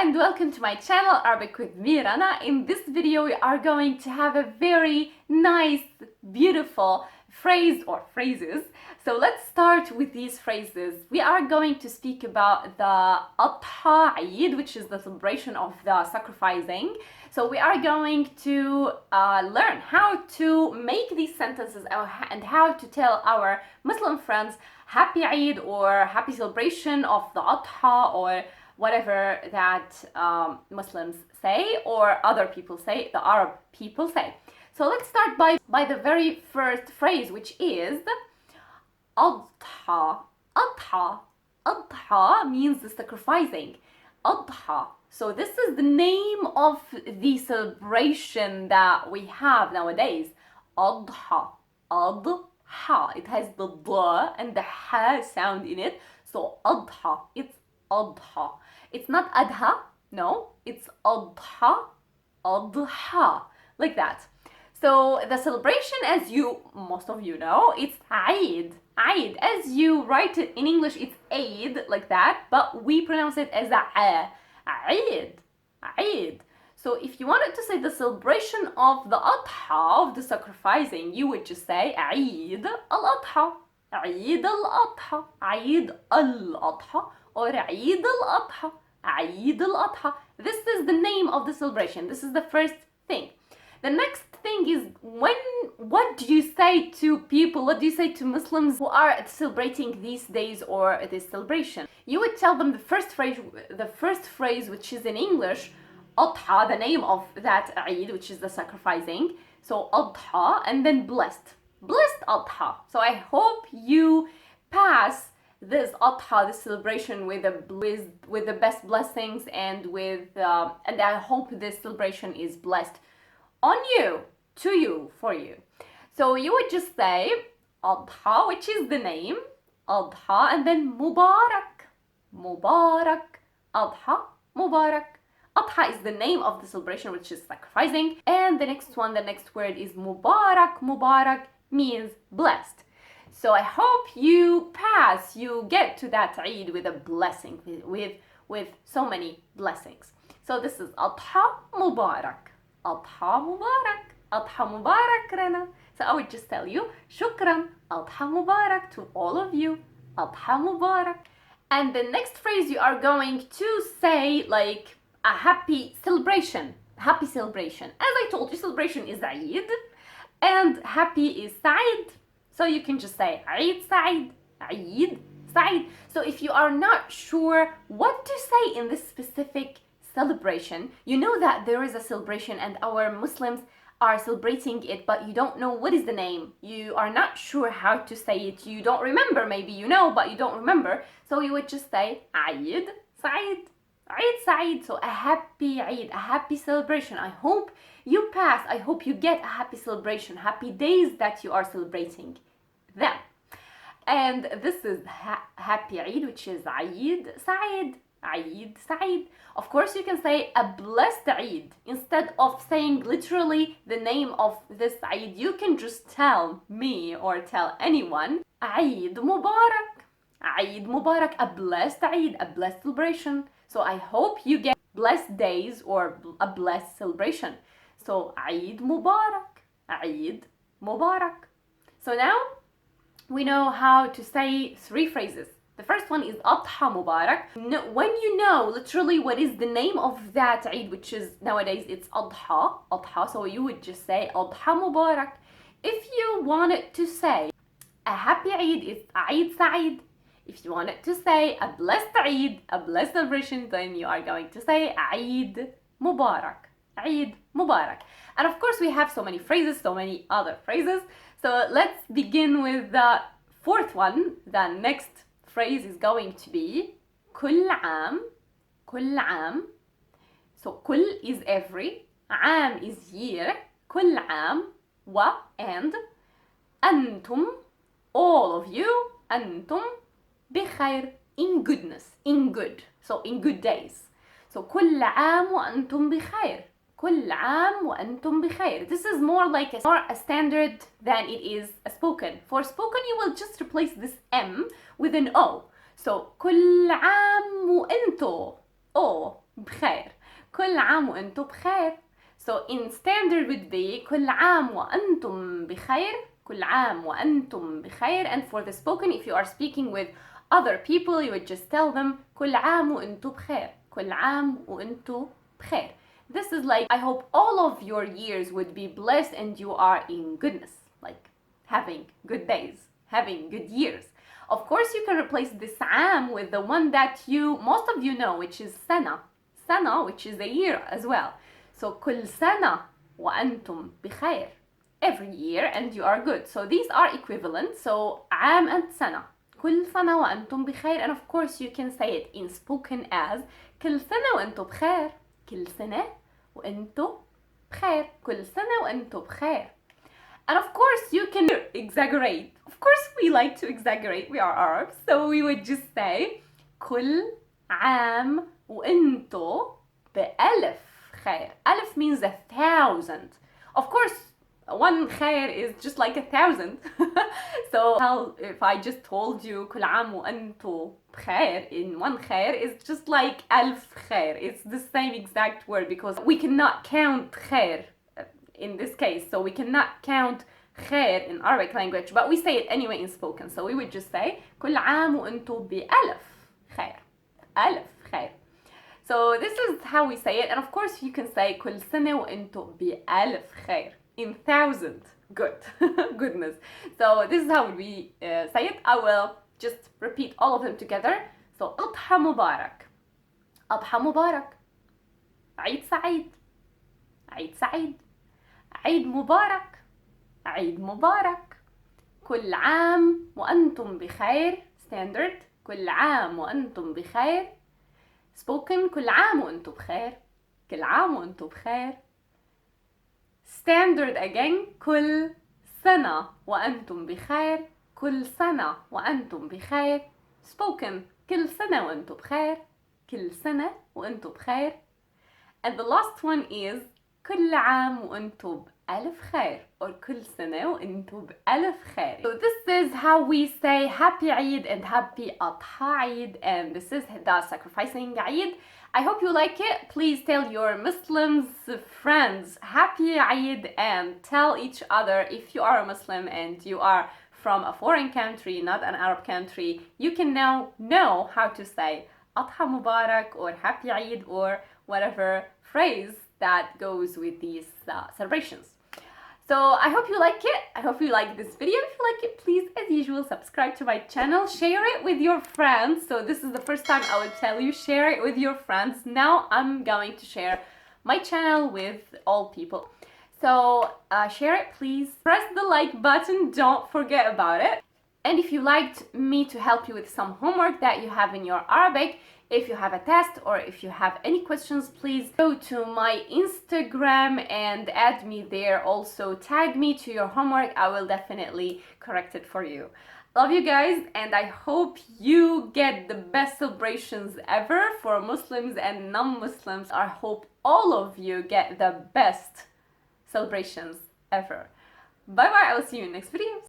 and welcome to my channel Arabic with me, Rana. In this video we are going to have a very nice, beautiful phrase or phrases. So let's start with these phrases. We are going to speak about the Adha Eid, which is the celebration of the sacrificing. So we are going to learn how to make these sentences and how to tell our Muslim friends Happy Eid or happy celebration of the Adha or whatever that Muslims say or other people say, the Arab people say. So let's start by the very first phrase, which is Adha. Adha. Adha means the sacrificing. Adha. So this is the name of the celebration that we have nowadays. Adha. Adha. It has the D and the Ha sound in it. So Adha. It's Adha. It's not Adha. No, it's Adha. Adha. Like that. So the celebration, as most of you know, it's Eid. Eid. As you write it in English, it's Eid, like that, but we pronounce it as a Eid. Eid. So if you wanted to say the celebration of the Adha, of the sacrificing, you would just say Eid al-Adha. Eid al-Adha. Eid al-Adha. Or Eid al-Adha. Eid al-Adha. This is the name of the celebration. This is the first thing. The next thing is what do you say to people, what do you say to Muslims who are celebrating these days or this celebration? You would tell them the first phrase which is in English, Adha, the name of that Eid, which is the sacrificing. So Adha, and then blessed. Blessed Adha. So I hope you pass this Adha, this celebration with the best blessings and and I hope this celebration is blessed on you, to you, for you. So you would just say Adha, which is the name, Adha, and then Mubarak. Mubarak. Adha, Mubarak. Adha is the name of the celebration, which is sacrificing. And the next word is Mubarak. Mubarak means blessed. So I hope you get to that Eid with a blessing, with so many blessings. So this is Adha Mubarak. Adha Mubarak. Adha Mubarak, Rana. So I would just tell you, Shukran, Adha Mubarak to all of you. Adha Mubarak. And the next phrase you are going to say like a happy celebration. Happy celebration. As I told you, celebration is Eid and happy is Sa'id. So you can just say Eid Sa'id, Eid Sa'id. So if you are not sure what to say in this specific celebration, you know that there is a celebration and our Muslims are celebrating it, but you don't know what is the name. You are not sure how to say it. You don't remember. Maybe you know, but you don't remember. So you would just say Eid Sa'id, Eid Sa'id. So a happy Eid, a happy celebration. I hope you pass. I hope you get a happy celebration, happy days that you are celebrating them. And this is happy Eid, which is Eid Sa'id. Eid Sa'id. Of course, you can say a blessed Eid. Instead of saying literally the name of this Eid, you can just tell me or tell anyone Eid Mubarak. Eid Mubarak, a blessed Eid, a blessed celebration. So I hope you get blessed days or a blessed celebration. So Eid Mubarak. Eid Mubarak. So now we know how to say three phrases. The first one is Adha Mubarak. When you know literally what is the name of that Eid, which is nowadays it's Adha. Adha. So you would just say Adha Mubarak. If you wanted to say a happy Eid, it's Eid Sa'id. If you wanted to say a blessed Eid, a blessed celebration, then you are going to say Eid Mubarak. Eid Mubarak. And of course we have so many phrases, so many other phrases. So let's begin with the fourth one. The next phrase is going to be كل عام. كل عام. So كل is every, عام is year, كل عام, and أنتم, all of you, أنتم بخير, in goodness, in good, so in good days. So كل عام وأنتم بخير. كل عام وأنتم بخير. This is more like a standard than it is a spoken. For spoken, you will just replace this M with an O. So كل عام وأنتم. O بخير. كل عام وأنتم بخير. So in standard would be كل عام وأنتم بخير. كل عام وأنتم بخير. And for the spoken, if you are speaking with other people, you would just tell them كل عام وأنتم بخير. كل عام وأنتم بخير. This is like, I hope all of your years would be blessed and you are in goodness, like having good days, having good years. Of course, you can replace this عام with the one that most of you know, which is سنة. سنة, which is a year as well. So كل سنة وأنتم بخير. Every year and you are good. So these are equivalent. So عام and سنة. كل سنة وأنتم بخير. And of course you can say it in spoken as كل سنة وأنتم بخير. كل سنة وأنتم بخير. كل سنة وأنتم بخير. And of course you can exaggerate. Of course we like to exaggerate. We are Arabs. So we would just say كل عام وأنتم بألف خير. ألف means 1,000. Of course, one خير is just like 1,000. So if I just told you كل عام وأنتم بخير in one خير is just like ألف خير. It's the same exact word because we cannot count خير in this case. So we cannot count خير in Arabic language, but we say it anyway in spoken. So we would just say كل عام وأنتم بألف خير. ألف خير. So this is how we say it. And of course you can say كل سنة وأنتم بألف خير. In 1,000. Good. Goodness. So this is how we say it. I will just repeat all of them together. So أضحى مبارك. أضحى مبارك. عيد سعيد. عيد سعيد. عيد مبارك. عيد مبارك. كل عام وأنتم بخير. Standard. كل عام وأنتم بخير. Spoken كل عام وأنتم بخير. كل عام وأنتم بخير. Standard again كل سنة وأنتم بخير. كل سنة وأنتم بخير. Spoken كل سنة وأنتم بخير. كل سنة وأنتم بخير. And the last one is كل عام وأنتم بألف خير or كل سنة وأنتم بألف خير. So this is how we say Happy Eid and Happy Adha Eid, and this is the sacrificing Eid. I hope you like it. Please tell your Muslims friends Happy Eid and tell each other if you are a Muslim and you are from a foreign country, not an Arab country, you can now know how to say Adha Mubarak or Happy Eid or whatever phrase that goes with these celebrations. So I hope you like it. I hope you like this video. If you like it, please, as usual, subscribe to my channel. Share it with your friends. So this is the first time I would tell you, share it with your friends. Now I'm going to share my channel with all people. So share it, please. Press the like button. Don't forget about it. And if you liked me to help you with some homework that you have in your Arabic, if you have a test or if you have any questions, please go to my Instagram and add me there. Also tag me to your homework. I will definitely correct it for you. Love you guys, and I hope you get the best celebrations ever for Muslims and non-Muslims. I hope all of you get the best celebrations ever. Bye bye. I will see you in the next video.